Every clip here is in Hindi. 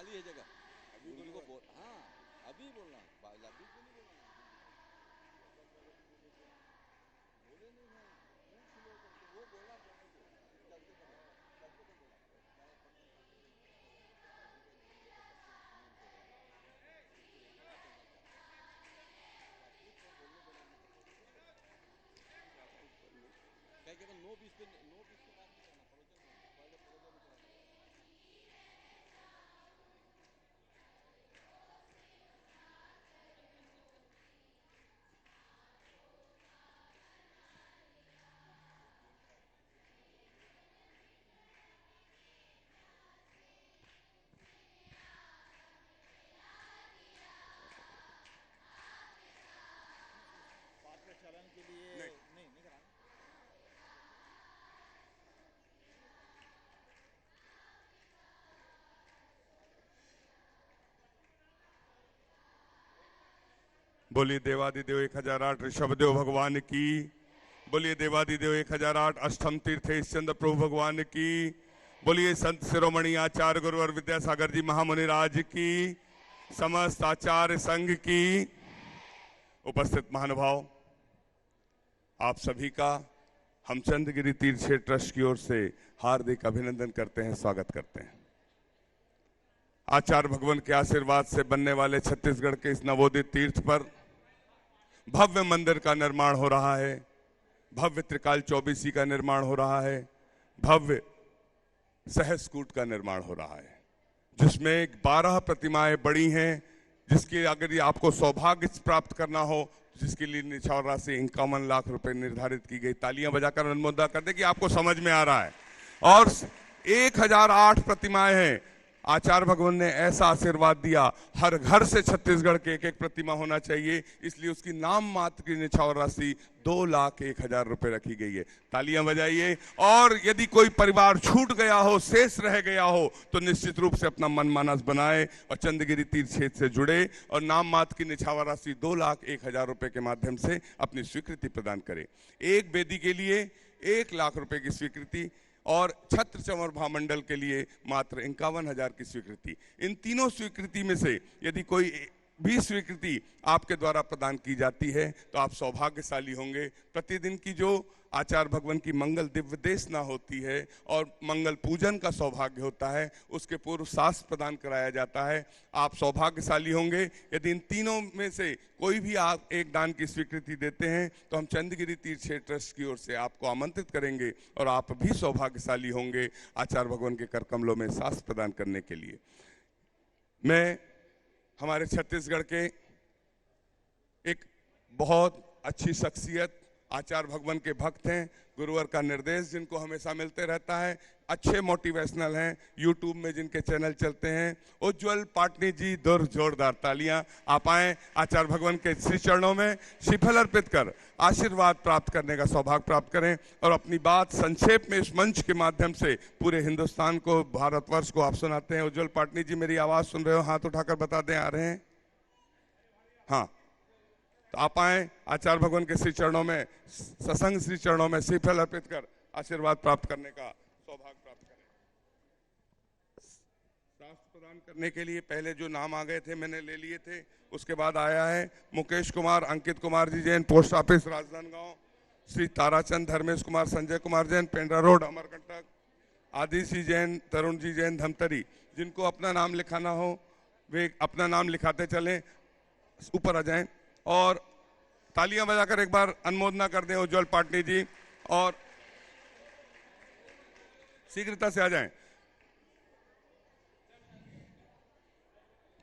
खाली है जगह, अभी उनको बोल, हाँ अभी बोलना, अभी क्यों नहीं बोलना, बोले नहीं है, पूछ लो करके वो बोला बोलने को, चलते कर बोला, चलते कर बोला, मैं प्रधान साहब को अभी का देखो सबसे नीचे है, इसको लेकर चलना चाहता है, राजपूत को बोलने देना नहीं चाहिए, राजपूत को नो, क्या कहते नो बीस पे, नो बीस पे बात नहीं करना, प्रवचन करना, पहले प्रवचन नहीं कराना। पाठ प्रचालन के लिए नहीं कराना। बोलिए देवादिदेव 1008 ऋषभदेव भगवान की, बोलिए देवादिदेव 1008 अष्टम तीर्थ चंद्र प्रभु भगवान की, बोलिए संत शिरोमणि आचार्य गुरुवर विद्यासागर जी महामुनि राज की, समस्त आचार्य संघ की, उपस्थित महानुभाव, आप सभी का हम चंद्रगिरी तीर्थ क्षेत्र ट्रस्ट की ओर से हार्दिक अभिनंदन करते हैं, स्वागत करते हैं। आचार्य भगवान के आशीर्वाद से बनने वाले छत्तीसगढ़ के इस नवोदित तीर्थ पर भव्य मंदिर का निर्माण हो रहा है, भव्य त्रिकाल चौबीसी का निर्माण हो रहा है, भव्य सहस्कूट का निर्माण हो रहा है, जिसमें 12 प्रतिमाएं बड़ी हैं, जिसकी अगर आपको सौभाग्य प्राप्त करना हो, जिसके लिए निछावर राशि 51 लाख रुपए निर्धारित की गई। तालियां बजाकर अनुमोदन कर दे कि आपको समझ में आ रहा है। और 1008 प्रतिमाएं हैं। आचार्य भगवान ने ऐसा आशीर्वाद दिया, हर घर से छत्तीसगढ़ के एक एक प्रतिमा होना चाहिए, इसलिए उसकी नाम मात्र की निछावर राशि 2,01,000 रुपए रखी गई है। तालियां बजाइए। और यदि कोई परिवार छूट गया हो, शेष रह गया हो, तो निश्चित रूप से अपना मन मानस बनाए और चंद्रगिरी तीर्थ क्षेत्र से जुड़े और नाम मात्र की निछावर राशि 2,01,000 रुपए के माध्यम से अपनी स्वीकृति प्रदान करे। एक वेदी के लिए 1 लाख रुपए की स्वीकृति और छत्र चंवर महामंडल के लिए मात्र 51,000 की स्वीकृति। इन तीनों स्वीकृति में से यदि कोई भी स्वीकृति आपके द्वारा प्रदान की जाती है तो आप सौभाग्यशाली होंगे। प्रतिदिन की जो आचार्य भगवान की मंगल दिव्य देशना होती है और मंगल पूजन का सौभाग्य होता है, उसके पूर्व शास्त्र प्रदान कराया जाता है। आप सौभाग्यशाली होंगे यदि इन तीनों में से कोई भी आप एक दान की स्वीकृति देते हैं तो हम चंद्रगिरी तीर्थ क्षेत्र ट्रस्ट की ओर से आपको आमंत्रित करेंगे और आप भी सौभाग्यशाली होंगे आचार्य भगवान के कर कमलों में शास्त्र प्रदान करने के लिए। मैं हमारे छत्तीसगढ़ के एक बहुत अच्छी शख्सियत आचार्य भगवान के भक्त हैं, गुरुवर का निर्देश जिनको हमेशा मिलते रहता है, अच्छे मोटिवेशनल हैं, यूट्यूब में जिनके चैनल चलते हैं, उज्जवल पाटनी जी, जोरदार तालियां। आप आए आचार्य भगवान के श्री चरणों में श्रीफल अर्पित कर आशीर्वाद प्राप्त करने का सौभाग्य प्राप्त करें और अपनी बात संक्षेप में इस मंच के माध्यम से पूरे हिंदुस्तान को, भारतवर्ष को आप सुनाते हैं। उज्जवल पाटनी जी मेरी आवाज सुन रहे हो? हाथ उठाकर बता दें, आ रहे हैं? हाँ, तो आप आए आचार्य भगवान के श्री चरणों में, सत्संग श्री चरणों में श्रीफल अर्पित कर आशीर्वाद प्राप्त करने का सौभाग्य प्राप्त करें। शास्त्र प्रदान करने के लिए पहले जो नाम आ गए थे मैंने ले लिए थे, उसके बाद आया है Mukesh Kumar, Ankit Kumar ji Jain, post office Rajnandgaon, Shri Tarachand Dharmesh Kumar, Sanjay Kumar Jain, Pendra road Amarkantak, Adishi Jain, Tarun ji Jain Dhamtari. जिनको अपना नाम लिखाना हो वे अपना नाम लिखाते चलें, ऊपर आ जाएं और तालियां बजाकर एक बार अनुमोदना कर दें उज्जवल पाटनी जी और शीघ्रता से आ जाएं।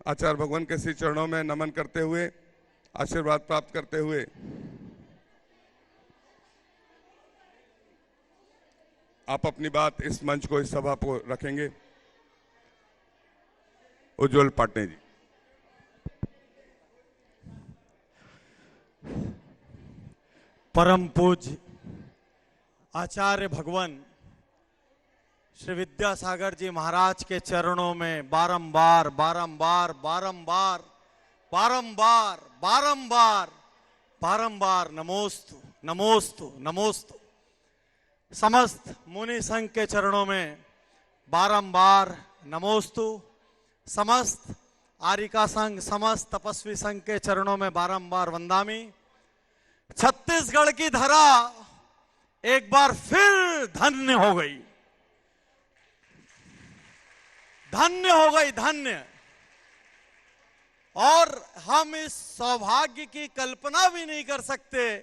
आचार्य भगवान के श्री चरणों में नमन करते हुए, आशीर्वाद प्राप्त करते हुए आप अपनी बात इस मंच को, इस सभा को रखेंगे। उज्जवल पाटनी जी। परम पूज्य आचार्य भगवान श्री विद्यासागर जी महाराज के चरणों में बारंबार बारंबार बारंबार बारंबार बारंबार बारंबार नमोस्तु नमोस्तु नमोस्तु। समस्त मुनि संघ के चरणों में बारंबार नमोस्तु समस्त आरिका संघ, समस्त तपस्वी संघ के चरणों में बारंबार वंदामी। छत्तीसगढ़ की धरा एक बार फिर धन्य हो गई, धन्य हो गई, धन्य। और हम इस सौभाग्य की कल्पना भी नहीं कर सकते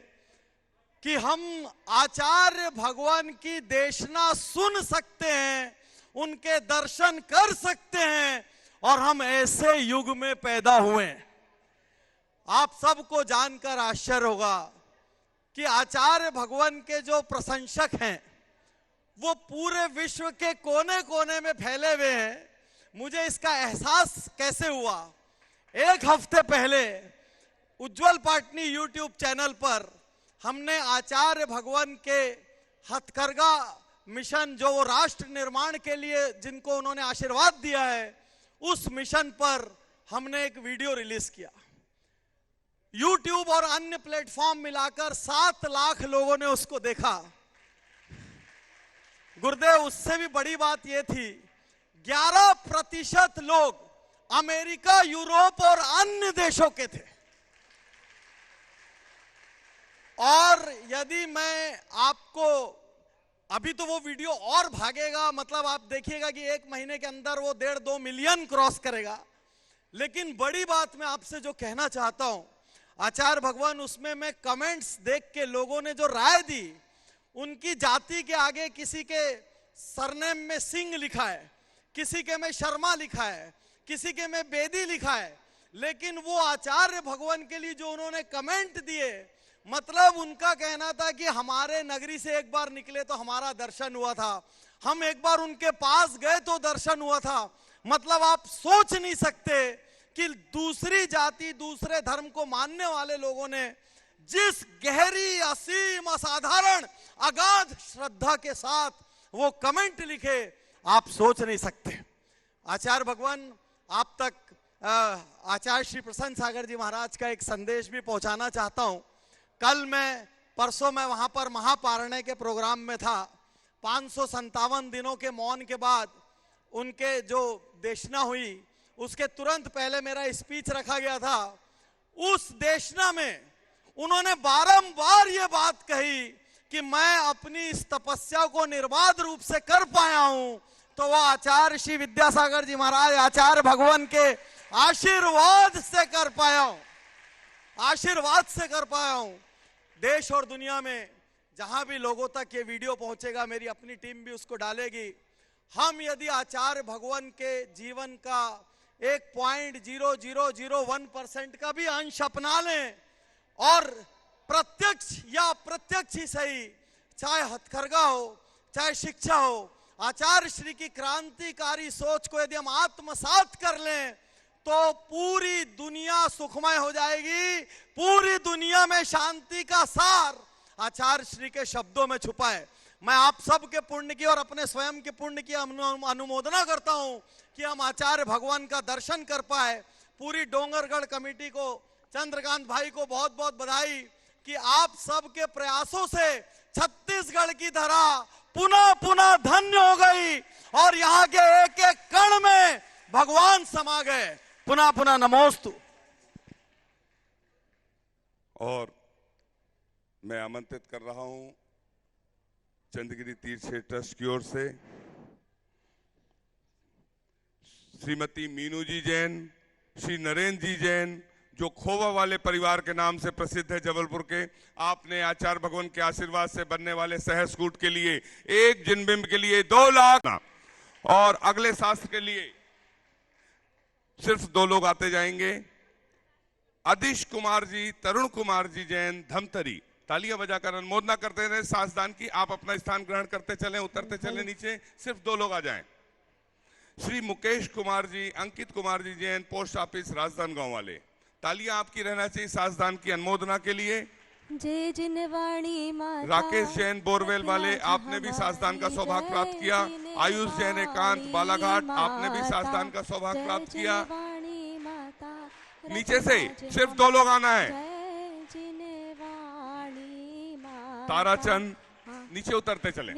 कि हम आचार्य भगवान की देशना सुन सकते हैं, उनके दर्शन कर सकते हैं, और हम ऐसे युग में पैदा हुए। आप सबको जानकर आश्चर्य होगा कि आचार्य भगवान के जो प्रशंसक हैं वो पूरे विश्व के कोने कोने में फैले हुए हैं। मुझे इसका एहसास कैसे हुआ? एक हफ्ते पहले उज्जवल पाटनी यूट्यूब चैनल पर हमने आचार्य भगवान के हथकरघा मिशन, जो वो राष्ट्र निर्माण के लिए जिनको उन्होंने आशीर्वाद दिया है, उस मिशन पर हमने एक वीडियो रिलीज किया। यूट्यूब और अन्य प्लेटफॉर्म मिलाकर 7 लाख लोगों ने उसको देखा। गुरुदेव, उससे भी बड़ी बात यह थी 11% लोग अमेरिका, यूरोप और अन्य देशों के थे। और यदि मैं आपको, अभी तो वो वीडियो और भागेगा, मतलब आप देखिएगा कि 1 महीने के अंदर वो 1.5-2 मिलियन क्रॉस करेगा। लेकिन बड़ी बात मैं आपसे जो कहना चाहता हूं, आचार्य भगवान, उसमें मैं कमेंट्स देख के लोगों ने जो राय दी, उनकी जाति के आगे किसी के सरनेम में सिंह लिखा है, किसी के में शर्मा लिखा है, किसी के में बेदी लिखा है, लेकिन वो आचार्य भगवान के लिए जो उन्होंने कमेंट दिए, मतलब उनका कहना था कि हमारे नगरी से एक बार निकले तो हमारा दर्शन हुआ था, हम एक बार उनके पास गए तो दर्शन हुआ था। मतलब आप सोच नहीं सकते कि दूसरी जाति, दूसरे धर्म को मानने वाले लोगों ने जिस गहरी, असीम, असाधारण, अगाध श्रद्धा के साथ वो कमेंट लिखे, आप सोच नहीं सकते। आचार्य भगवान, आप तक आचार्य श्री प्रसन्न सागर जी महाराज का एक संदेश भी पहुंचाना चाहता हूं। कल परसों मैं वहां पर महापारण्य के प्रोग्राम में था। 557 दिनों के मौन के बाद उनके जो देशना हुई, उसके तुरंत पहले मेरा स्पीच रखा गया था। उस देशना में उन्होंने बारंबार ये बात कही कि मैं अपनी इस तपस्या को निर्बाध रूप से कर पाया हूं तो वह आचार्य श्री विद्यासागर जी महाराज, आचार्य भगवान के आशीर्वाद से कर पाया हूं, आशीर्वाद से कर पाया हूं। देश और दुनिया में जहां भी लोगों तक ये वीडियो पहुंचेगा, मेरी अपनी टीम भी उसको डालेगी। हम यदि आचार्य भगवान के जीवन का 1.0001% का भी अंश अपना लें और प्रत्यक्ष या अप्रत्यक्ष ही सही, चाहे हथकरघा हो, चाहे शिक्षा हो, आचार्य श्री की क्रांतिकारी सोच को यदि हम आत्मसात कर लें तो पूरी दुनिया सुखमय हो जाएगी। पूरी दुनिया में शांति का सार आचार्य श्री के शब्दों में छुपा है। मैं आप सब के पुण्य की और अपने स्वयं के पुण्य की अनुमोदना करता हूं कि हम आचार्य भगवान का दर्शन कर पाए। पूरी डोंगरगढ़ कमेटी को, चंद्रकांत भाई को बहुत बहुत बधाई कि आप सब के प्रयासों से छत्तीसगढ़ की धरा पुनः पुनः धन्य हो गई और यहाँ के एक एक कण में भगवान समा गए। पुनः पुनः नमोस्तु। और मैं आमंत्रित कर रहा हूं चंद्रगिरी तीर्थ क्षेत्र ट्रस्ट की ओर से श्रीमती मीनू जी जैन, श्री नरेंद्र जी जैन, जो खोवा वाले परिवार के नाम से प्रसिद्ध है जबलपुर के। आपने आचार्य भगवान के आशीर्वाद से बनने वाले सहस्कूट के लिए, एक जिनबिंब के लिए 2 लाख और अगले शास्त्र के लिए सिर्फ 2 लोग आते जाएंगे। अदिश कुमार जी, तरुण कुमार जी जैन, धमतरी। तालियां बजाकर अनुमोदना करते रहे सासदान की। आप अपना स्थान ग्रहण करते चलें, उतरते चलें नीचे। सिर्फ 2 लोग आ जाएं। श्री मुकेश कुमार जी, अंकित कुमार जी जैन, पोस्ट ऑफिस राजधान गांव वाले। तालियां आपकी रहना चाहिए सासदान की अनुमोदना के लिए। जय जिनवाणी माता। राकेश जैन बोरवेल वाले, आपने भी सासदान का सौभाग्य प्राप्त किया। आयुष जैन एकांत बालाघाट, आपने भी सासदान का सौभाग्य प्राप्त किया। नीचे से सिर्फ 2 लोग आना है। ताराचंद, नीचे उतरते चले।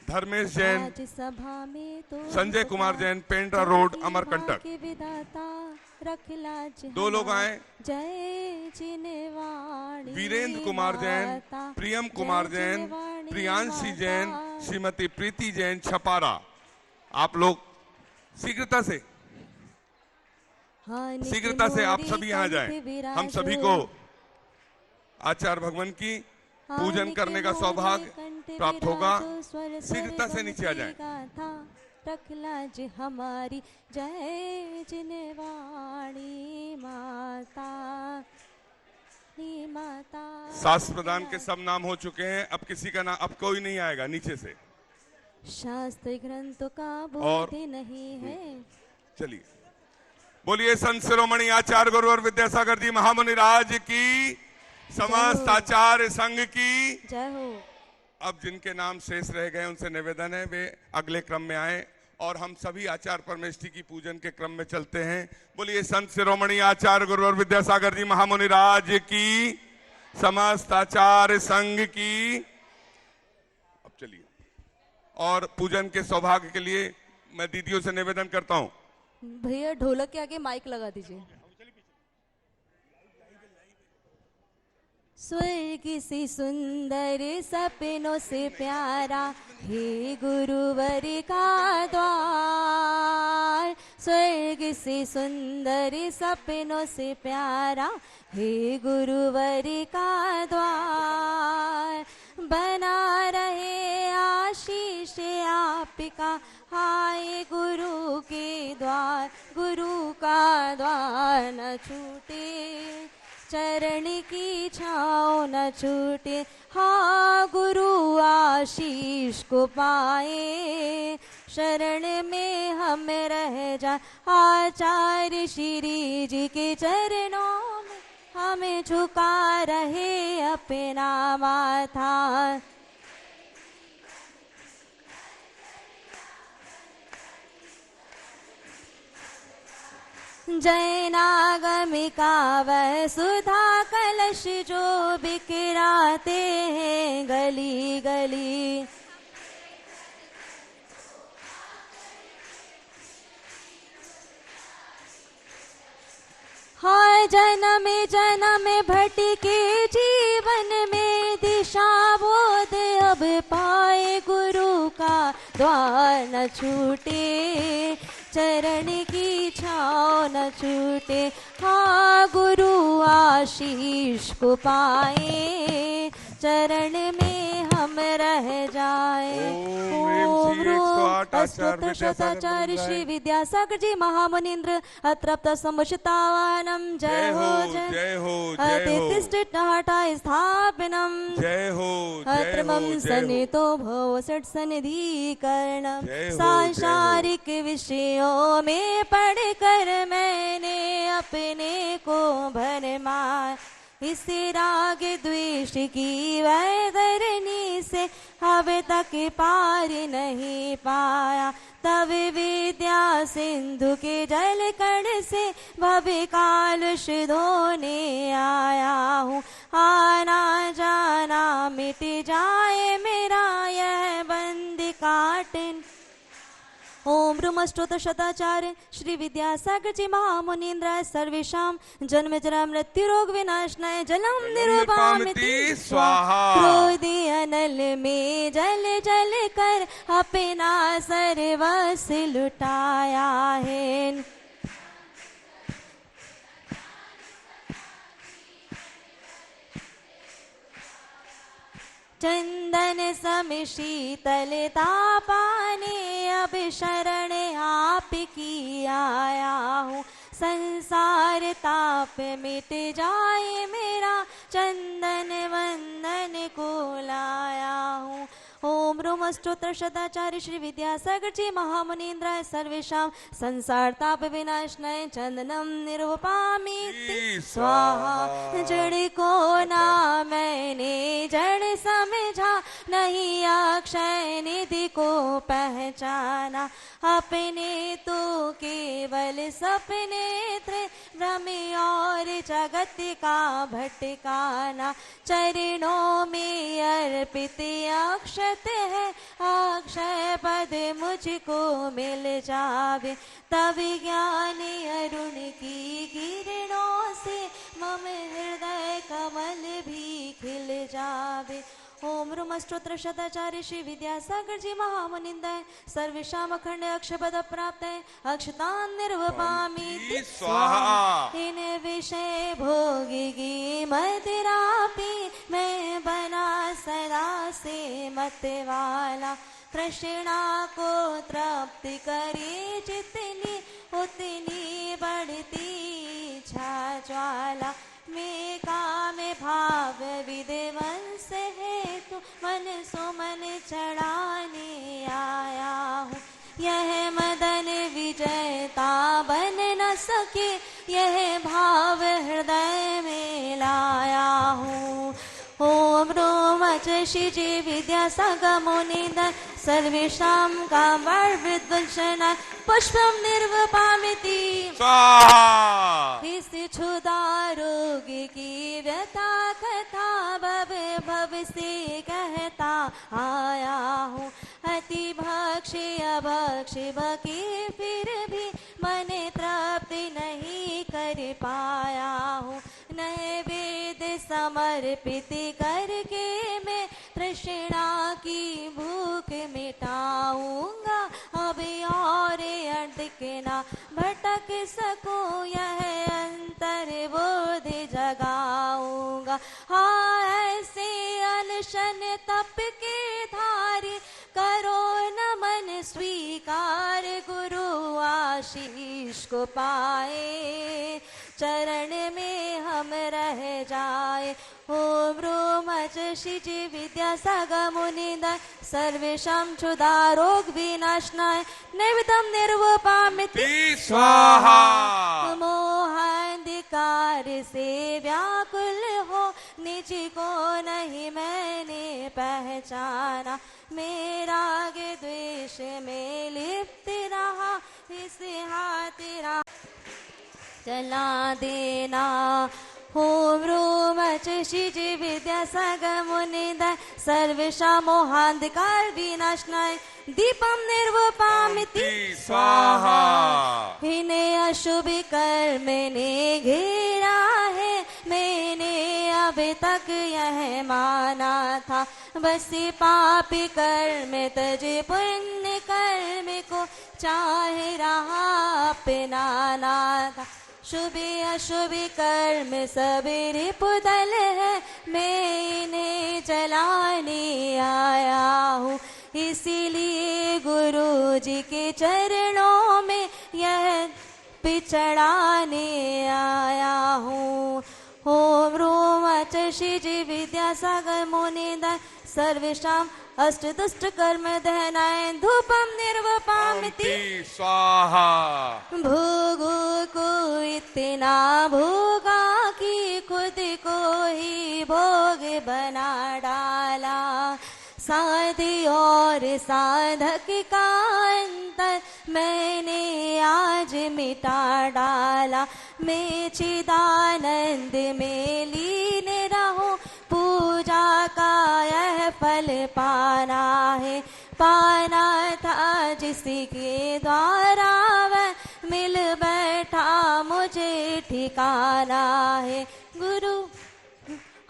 धर्मेश जैन, सभा में संजय कुमार जैन, पेंड्रा रोड, अमरकंटक। दो लोग आए। जय जिनवाणी वीरेंद्र कुमार जैन, प्रियम कुमार जैन, प्रियांशी जैन, श्रीमती प्रीति जैन, छपारा। आप लोग शीघ्रता से आप सभी यहाँ जाएं। हम सभी को आचार्य भगवान की पूजन करने का सौभाग्य प्राप्त होगा। शीघ्रता से नीचे आ जाएं। रखलाज हमारी जय जिनवाणी माता माता। शास्त्र प्रदान के सब नाम हो चुके हैं। अब किसी का नाम, अब कोई नहीं आएगा नीचे से। शास्त्र ग्रंथों का बोध नहीं है। चलिए बोलिए संत शिरोमणि आचार्य गुरुवर विद्यासागर जी महामुनि राज की, समस्त आचार्य संघ की जय हो। अब जिनके नाम शेष रह गए उनसे निवेदन है वे अगले क्रम में आए और हम सभी आचार्य परमेष्ठी की पूजन के क्रम में चलते हैं। बोलिए संत शिरोमणि आचार्य गुरुवर विद्यासागर जी महामुनि राज की, समस्त आचार्य संघ की। अब चलिए और पूजन के सौभाग्य के लिए मैं दीदियों से निवेदन करता हूं। भैया ढोलक के आगे माइक लगा दीजिए। स्वर्ग से सुंदर सपनों से प्यारा हे गुरुवर का द्वार। स्वर्ग से सुंदर सपनों से प्यारा हे गुरुवर का द्वार। बना रहे आशीष आपका हाय गुरु के द्वार। गुरु का द्वार न छूटे, चरण की छाँव न छूटे। हाँ गुरु आशीष को पाए, शरण में हम रह जाए। आचार्य श्री जी के चरणों में हमें झुका रहे अपना माथा। जैनागमिका वह सुधा कलश जो बिखराते हैं गली गली। हाँ जन्म जन्म भटके जीवन में दिशा बोध अब पाए। गुरु का द्वार न छूटे, चरण की छाँव न छूटे। हाँ गुरु आशीष को पाए, चरण में हम रह जाए। ओम अष्टोत्तरशताचार्य श्री विद्यासागर जी महामुनीन्द्र अत्रप्त समुचितावानम। जय हो जय हो अतिष्ठितहठा स्थापनम। जय हो अत्र मम सन्नितो भव षट् सन्निधिकरणम। सांसारिक विषयों में पढ़कर मैंने अपने को भरमाया। इस राग द्वेष की वैतरणी से अब तक पार नहीं पाया। तब विद्या सिंधु के जल कण से भव कालुष धोने आया हूँ। आना जाना मिट जाए मेरा यह बंद काटन। ओम ब्रह्मस्तोत्रशताचार्य श्री विद्यासागर जी महामुनीन्द्र सर्वेषां जन्म जरा मृत्यु रोग विनाशनाय जलम निरुपामिति स्वाहा। क्रोधी अनल में जल जल कर अपना सर्वस्व लुटाया है। चंदन सम शीतलता पाने अब शरण आप की आया हूँ। संसार ताप मिट जाए मेरा चंदन वंदन को लाया हूँ। ओम ब्रह्मस्तोत्रशताचार्य श्री विद्यासागर जी महामुनीन्द्र सर्वेषां संसार ताप विनाशनाय चंदनम निरूपामि स्वाहा। जड़ को ना मैंने जड़ समझा, नहीं अक्षय निधि को पहचाना। अपने तो केवल सपने थे भ्रम और जगत का भटकाना, चरणों में अर्पित अक्षत है, अक्षय पद मुझको मिल जावे, तब ज्ञान अरुण की किरणों से मम हृदय कमल भी खिल जावे। ओम रूम स्तोत्र शताचार्य श्री विद्यासागर जी महामुनिंदाय सर्वेशाम अखंड अक्षपद प्राप्त अक्षतान निर्वपामि स्वाहा। इन विषय भोगी मदिरापी, मैं बना सदा से मत वाला, तृष्णा को तृप्ति करे जितनी, उतनी बढ़ती इच्छा ज्वाला, मैं काम भाव विदेवंस हेतु मन सुमन चढ़ाने आया हूँ, यह मदन विजयता बन न सके, यह भाव हृदय में लाया हूँ। ओम रोम श्री विद्यासागमुनिंदाय सर्वेषां कामविद्वंसनाय पुष्पं निर्वपामिति स्वाहा। इस क्षुधा रोग की व्यथा कथा भव भव से कहता आया हूँ, अति भक्ष्य अभक्ष्य भके फिर भी मन तृप्त नहीं कर पाया हूँ, नैवेद्य समर्पित करके मैं तृष्णा की भूख मिटाऊंगा, अब और अटक ना भटक सकूं, यह अंतर बोध जगाऊंगा। हाँ ऐसे अनशन तप के धारी, करो नमन स्वीकार, गुरु आशीष को पाए, चरण में हम रह जाए। ओम रोम श्री विद्यासागमुनिंदाय सर्वेषां क्षुधा रोग विनाशनाय नैवेद्यं निर्वपामिति स्वाहा। मोहांधकार से व्याकुल हो, निज को नहीं मैंने पहचाना, मेरा गे द्वेष में लिप्त रहा, इस हाथ रहा चला देना। ओम रोम श्री विद्यासागमुनिंदाय सर्वेषां मोहांधकार विनाशनाय दीपं निर्वपामिति स्वाहा। इन्हें अशुभ कर्म ने घेरा है, मैंने अभी तक यह माना था, बस पापी कर्म तजे पुण्य कर्म को चाहे रहा अपनाना था, शुभ अशुभ कर्म सबेरे पुदल है, मैं इन्हें जलाने आया हूँ, इसीलिए गुरु जी के चरणों में यह पिचड़ाने आया हूँ। ओम रोम श्री विद्यासागमुनिंदाय सर्वेषां अष्टदुष्ट कर्म दहनाय धूपं निर्वपामिति स्वाहा। भोगों को इतना भोगा कि खुद को ही भोग बना डाला, साधि और साधक का अंतर मैंने आज मिटा डाला, मैं चिदानंद में लीन रहूं, पूजा का यह फल पाना है, पाना था जिसके द्वारा वह मिल बैठा मुझे ठिकाना है। गुरु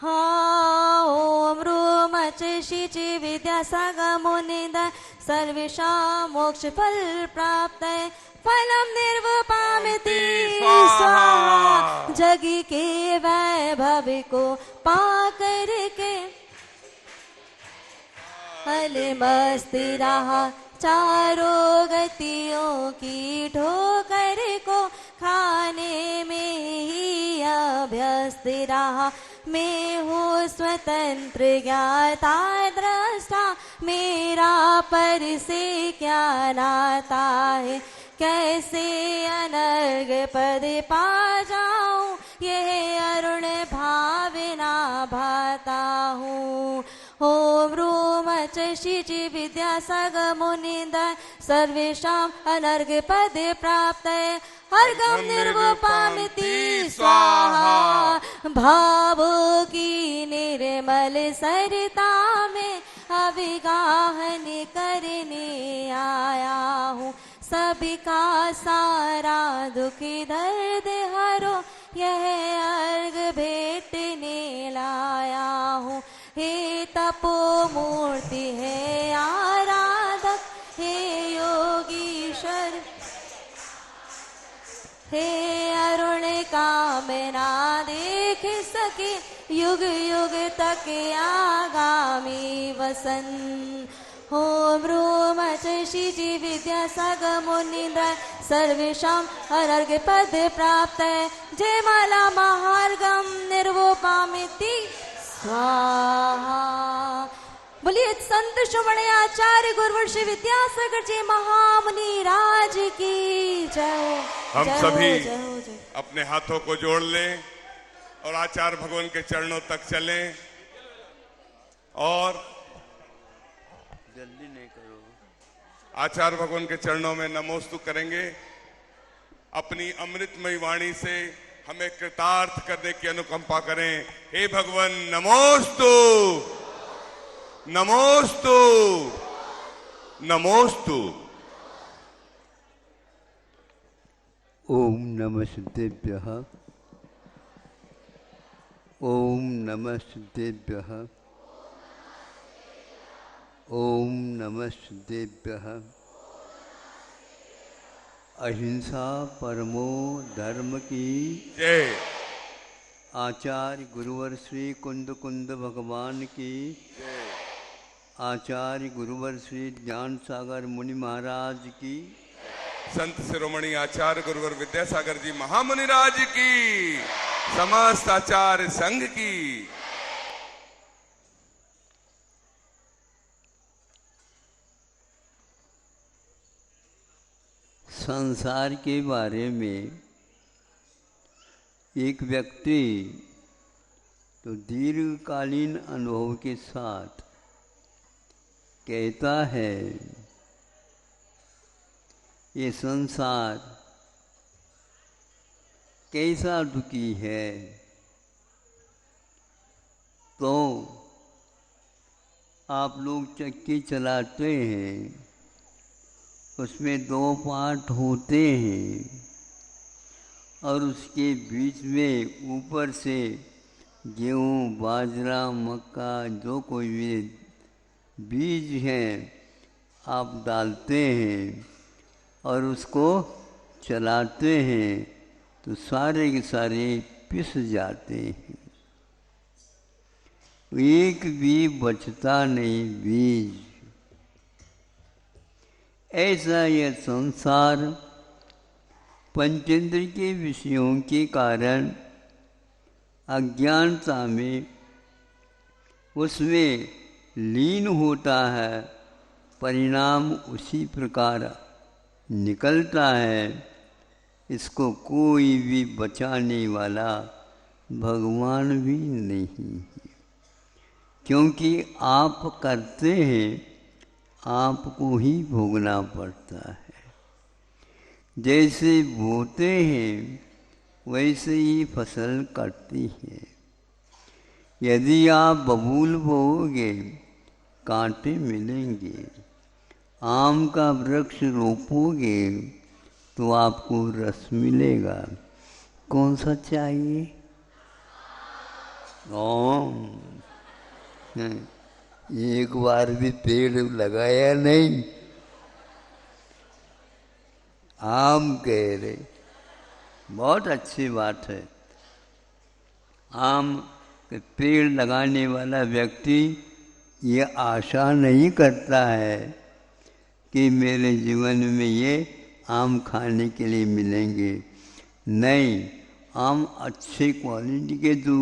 हाँ ओम रोम श्री विद्यासागमुनिंदाय सर्वेषां मोक्ष फल प्राप्त है, फलम निर्वपामिति स्वाहा। जग के वैभव को पाकर के फल मस्त रहा, चारों गतियों की ठोकर को खाने में ही अभ्यस्त रहा, मैं हूँ स्वतंत्र ज्ञाता दृष्टा, मेरा पर से क्या नाता है, कैसे अनर्घ पद पा जाऊं, यह अरुण भावना भाता हूँ। ओम रोम श्री विद्यासागमुनिंदाय सर्वेषां अनर्घ पद प्राप्त अर्घं निर्वपामिति स्वाहा। भावों की निर्मल सरता में अभिगाहन करने आया हूँ। सबका सारा दुख दर्द हरो यह अर्घ भेटने लाया हूँ। हे तपो मूर्ति है आराधक, हे योगीश्वर, हे अरुण कामना देख सके युग युग तक आगामी वसन। हो ब्रूमच शिशि विद्यासागर मुनीन्द्र सर्वेषां अनर्घ पद प्राप्त जय माला महार्गम निर्वोपामिति स्वाहा। बोलिए संत श्रवण आचार्य गुरुवर श्री विद्यासागर जी महामुनि राज की जय। हम जय हो, सभी जय हो, जय। अपने हाथों को जोड़ लें और आचार्य भगवान के चरणों तक चलें और जल्दी नहीं करो। आचार्य भगवान के चरणों में नमोस्तु करेंगे। अपनी अमृतमयी वाणी से हमें कृतार्थ करने की अनुकंपा करें। हे भगवान नमोस्तु नमोस्तु नमोस्तु। ओम नमः सिद्धेभ्यः, ओम नमः सिद्धेभ्यः, ओम नमः सिद्धेभ्यः। अहिंसा परमो धर्म की जय। आचार्य गुरुवर श्री कुंद कुंद भगवान की जय। आचार्य गुरुवर श्री ज्ञान सागर मुनि महाराज की संत शिरोमणि आचार्य गुरुवर विद्यासागर जी महामुनि राज की समस्त आचार्य संघ की। संसार के बारे में एक व्यक्ति तो दीर्घकालीन अनुभव के साथ कहता है ये संसार कैसा दुखी है, तो आप लोग चक्की चलाते हैं, उसमें 2 पार्ट होते हैं और उसके बीच में ऊपर से गेहूँ बाजरा मक्का जो कोई भी बीज हैं आप डालते हैं और उसको चलाते हैं तो सारे के सारे पिस जाते हैं, एक भी बचता नहीं बीज। ऐसा यह संसार पंचेंद्र के विषयों के कारण अज्ञानता में उसमें लीन होता है, परिणाम उसी प्रकार निकलता है। इसको कोई भी बचाने वाला भगवान भी नहीं है, क्योंकि आप करते हैं आपको ही भोगना पड़ता है। जैसे बोते हैं वैसे ही फसल कटती है। यदि आप बबूल बोओगे कांटे मिलेंगे, आम का वृक्ष रोपोगे तो आपको रस मिलेगा। कौन सा चाहिए? आम। एक बार भी पेड़ लगाया नहीं, आम कह रहे, बहुत अच्छी बात है। आम के पेड़ लगाने वाला व्यक्ति ये आशा नहीं करता है कि मेरे जीवन में ये आम खाने के लिए मिलेंगे। नहीं, आम अच्छे क्वालिटी के जो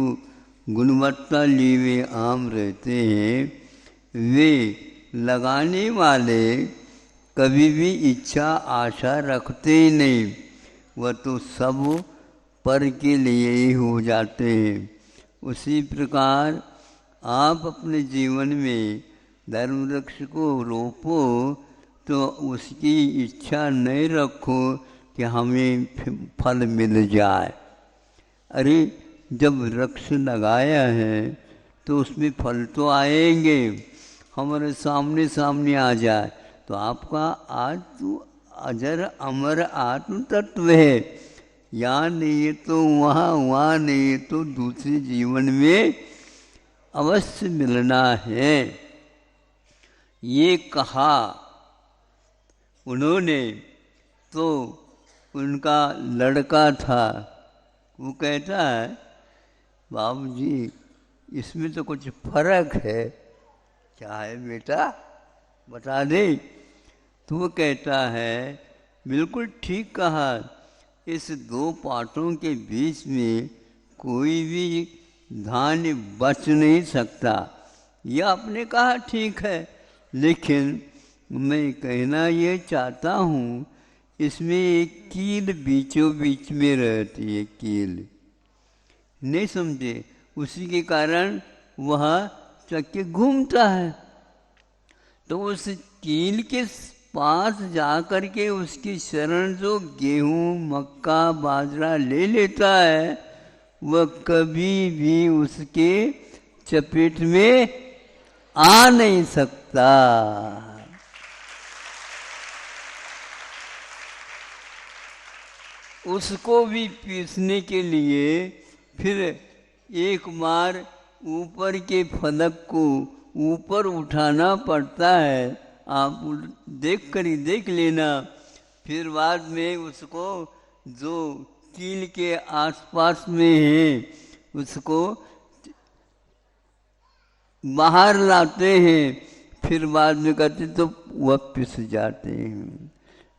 गुणवत्ता लिए हुए आम रहते हैं, वे लगाने वाले कभी भी इच्छा आशा रखते ही नहीं, वह तो सब पर के लिए ही हो जाते हैं। उसी प्रकार आप अपने जीवन में धर्म वृक्ष को रोपो तो उसकी इच्छा नहीं रखो कि हमें फल मिल जाए। अरे जब वृक्ष लगाया है तो उसमें फल तो आएंगे, हमारे सामने सामने आ जाए तो आपका आज तो अजर अमर आत्म तत्व है, यहाँ नहीं है तो वहाँ, वहाँ नहीं है तो दूसरे जीवन में अवश्य मिलना है। ये कहा उन्होंने। तो उनका लड़का था, वो कहता है बाबूजी इसमें तो कुछ फर्क है। क्या है बेटा, बता दे। तो वो कहता है बिल्कुल ठीक कहा, इस दो पाटों के बीच में कोई भी धान्य बच नहीं सकता। यह आपने कहा ठीक है, लेकिन मैं कहना ये चाहता हूँ इसमें एक कील बीचों बीच में रहती है, कील नहीं समझे, उसी के कारण वह चक्के घूमता है। तो उस कील के पास जाकर के उसकी शरण जो गेहूँ मक्का बाजरा ले लेता है वह कभी भी उसके चपेट में आ नहीं सकता। उसको भी पीसने के लिए फिर एक बार ऊपर के फलक को ऊपर उठाना पड़ता है। आप देख कर ही देख लेना। फिर बाद में उसको जो कील के आसपास में है उसको बाहर लाते हैं, फिर बाद में कहते तो वह पिस जाते हैं।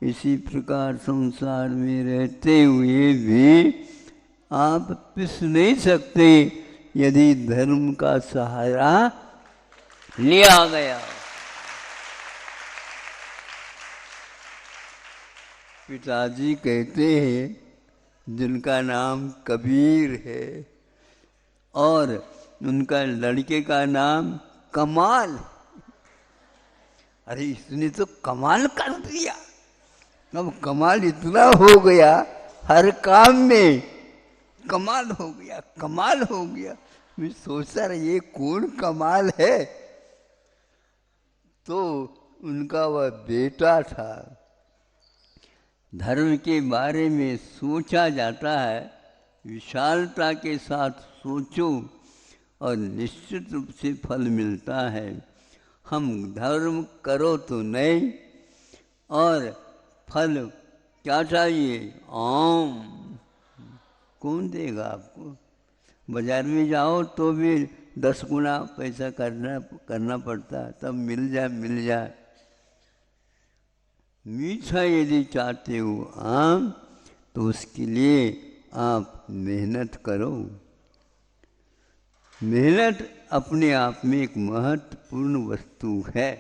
इसी प्रकार संसार में रहते हुए भी आप पिस नहीं सकते यदि धर्म का सहारा लिया गया। पिताजी कहते हैं जिनका नाम कबीर है और उनका लड़के का नाम कमाल। अरे इसने तो कमाल कर दिया, अब कमाल इतना हो गया, हर काम में कमाल हो गया, कमाल हो गया। मैं सोचता रहा ये कौन कमाल है। तो उनका वह बेटा था। धर्म के बारे में सोचा जाता है, विशालता के साथ सोचो और निश्चित रूप से फल मिलता है। हम धर्म करो तो नहीं, और फल क्या चाहिए, आम कौन देगा आपको। बाजार में जाओ तो भी 10 गुना पैसा करना पड़ता है, तब मिल जाए। मीठा यदि चाहते हो आम तो उसके लिए आप मेहनत करो। मेहनत अपने आप में एक महत्वपूर्ण वस्तु है।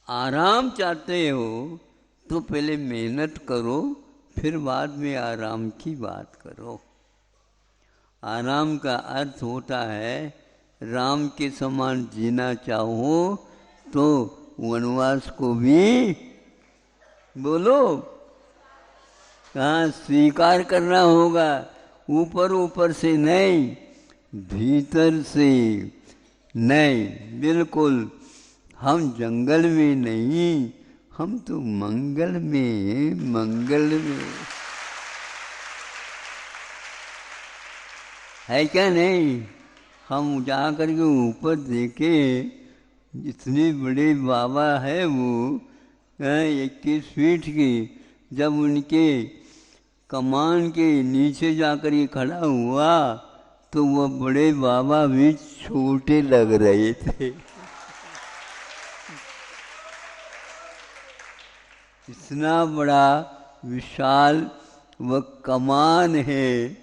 आराम चाहते हो तो पहले मेहनत करो, फिर बाद में आराम की बात करो। आराम का अर्थ होता है राम के समान जीना चाहो तो वनवास को भी बोलो हाँ स्वीकार करना होगा। ऊपर ऊपर से नहीं, भीतर से नहीं, बिल्कुल। हम जंगल में नहीं, हम तो मंगल में है क्या नहीं। हम जा कर के ऊपर देखे, जितने बड़े बाबा है वो 21 फीट की, जब उनके कमान के नीचे जाकर ये खड़ा हुआ तो वह बड़े बाबा भी छोटे लग रहे थे। इतना बड़ा विशाल वह कमान है,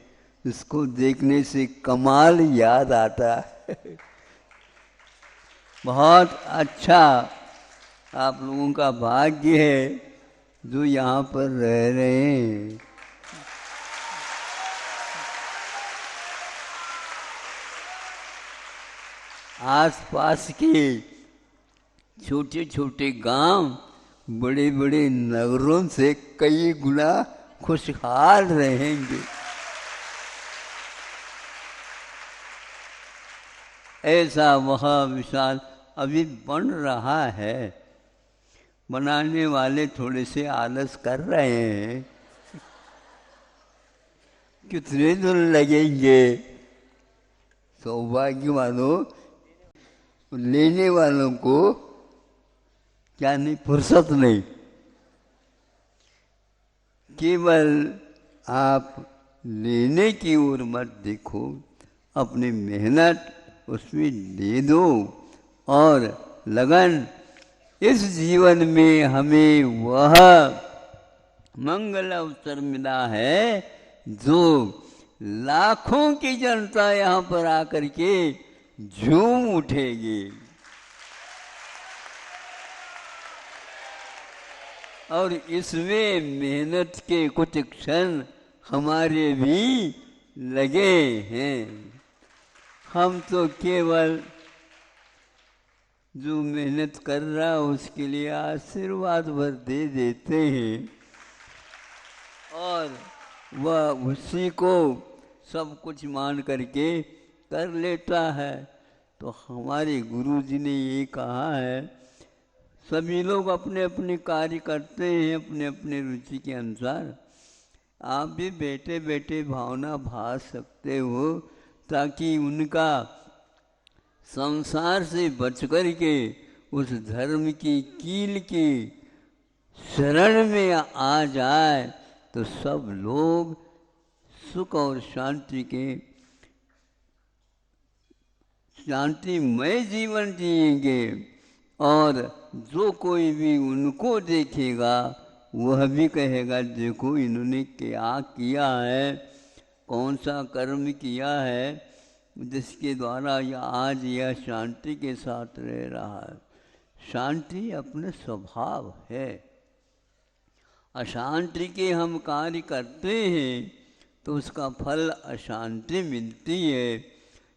उसको देखने से कमाल याद आता है। बहुत अच्छा आप लोगों का भाग्य है जो यहाँ पर रह रहे हैं। आसपास के छोटे छोटे गांव बड़े बड़े नगरों से कई गुना खुशहाल रहेंगे। ऐसा वह विशाल अभी बन रहा है। बनाने वाले थोड़े से आलस कर रहे हैं। कितने दिन लगेंगे? सौभाग्य वालों, लेने वालों को क्या नहीं, फुर्सत नहीं। केवल आप लेने की ओर मत देखो, अपनी मेहनत उसमें दे दो और लगन। इस जीवन में हमें वह मंगल अवसर मिला है जो लाखों की जनता यहाँ पर आकर के झूम उठेगी। और इसमें मेहनत के कुछ क्षण हमारे भी लगे हैं। हम तो केवल जो मेहनत कर रहा है उसके लिए आशीर्वाद भर दे देते हैं और वह उसी को सब कुछ मान करके कर लेता है। तो हमारे गुरु जी ने ये कहा है, सभी लोग अपने अपने कार्य करते हैं अपने अपने रुचि के अनुसार। आप भी बैठे बैठे भावना भा सकते हो ताकि उनका संसार से बच कर के उस धर्म की कील की शरण में आ जाए तो सब लोग सुख और शांति के शांतिमय जीवन जिएंगे। और जो कोई भी उनको देखेगा वह भी कहेगा, देखो इन्होंने क्या किया है, कौन सा कर्म किया है जिसके द्वारा यह आज यह शांति के साथ रह रहा है। शांति अपने स्वभाव है। अशांति के हम कार्य करते हैं तो उसका फल अशांति मिलती है।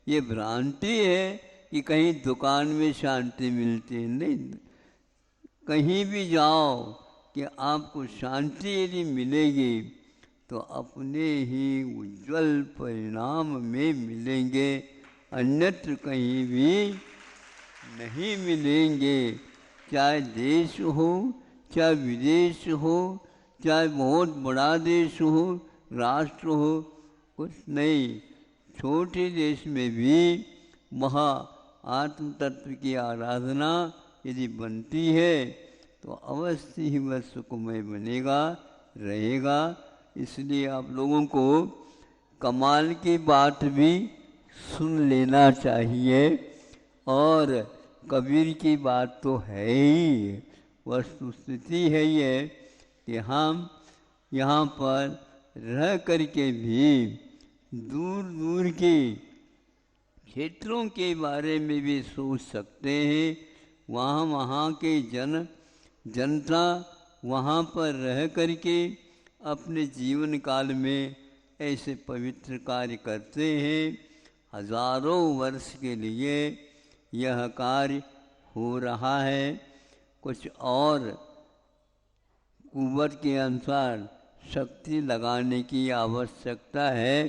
ये भ्रांति है कि कहीं दुकान में शांति मिलती है, नहीं। कहीं भी जाओ कि आपको शांति यदि मिलेगी तो अपने ही उज्जवल परिणाम में मिलेंगे, अन्यत्र कहीं भी नहीं मिलेंगे। चाहे देश हो, चाहे विदेश हो, चाहे बहुत बड़ा देश हो, राष्ट्र हो, कुछ नहीं। छोटे देश में भी महा आत्म तत्व की आराधना यदि बनती है तो अवश्य ही वह सुखमय बनेगा, रहेगा। इसलिए आप लोगों को कमाल की बात भी सुन लेना चाहिए। और कबीर की बात तो है ही, वस्तुस्थिति है ये कि हम यहाँ पर रह करके भी दूर दूर के क्षेत्रों के बारे में भी सोच सकते हैं। वहाँ के जनता वहाँ पर रह करके अपने जीवन काल में ऐसे पवित्र कार्य करते हैं। हजारों वर्ष के लिए यह कार्य हो रहा है। कुछ और कुवत के अनुसार शक्ति लगाने की आवश्यकता है,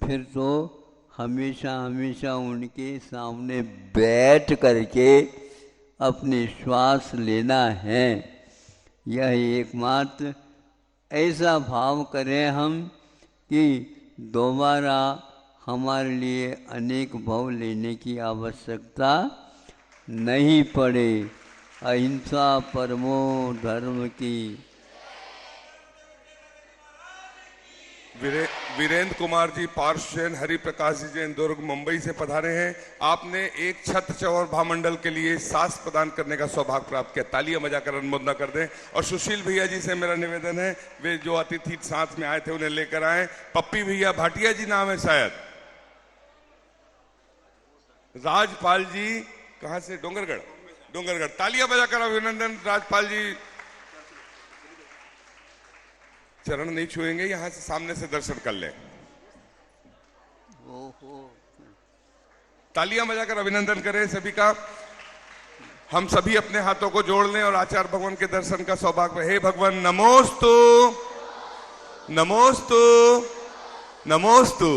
फिर तो हमेशा हमेशा उनके सामने बैठ करके अपने श्वास लेना है। यह एकमात्र ऐसा भाव करें हम कि दोबारा हमारे लिए अनेक भाव लेने की आवश्यकता नहीं पड़े। अहिंसा परमो धर्म की। वीरेंद्र कुमार जी पार्श्व हरि प्रकाश जी जैन दुर्ग मुंबई से पधारे हैं। आपने एक छत्र चौर भामंडल के लिए सास प्रदान करने का सौभाग्य प्राप्त किया। तालियां बजाकर अनुमोदन कर दें। और सुशील भैया जी से मेरा निवेदन है, वे जो अतिथि साथ में आए थे उन्हें लेकर आए। पप्पी भैया भाटिया जी नाम है शायद। राजपाल जी कहां से? डोंगरगढ़। तालियां बजाकर अभिनंदन। राजपाल जी चरण नहीं छुएंगे, यहां से सामने से दर्शन कर लें। तालियां बजाकर अभिनंदन करें सभी का। हम सभी अपने हाथों को जोड़ लें और आचार्य भगवान के दर्शन का सौभाग्य। हे भगवान नमोस्तु नमोस्तु नमोस्तु।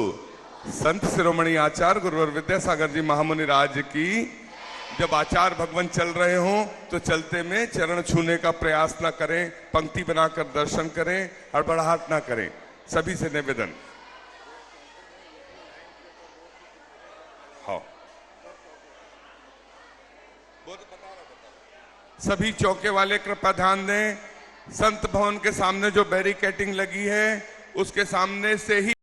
संत शिरोमणि आचार्य गुरुवर विद्यासागर जी महामुनि राज की। जब आचार्य भगवान चल रहे हों तो चलते में चरण छूने का प्रयास ना करें, पंक्ति बनाकर दर्शन करें, हड़बड़ाहट ना करें। सभी से निवेदन। हाँ, सभी चौके वाले कृपया ध्यान दें। संत भवन के सामने जो बैरिकेटिंग लगी है उसके सामने से ही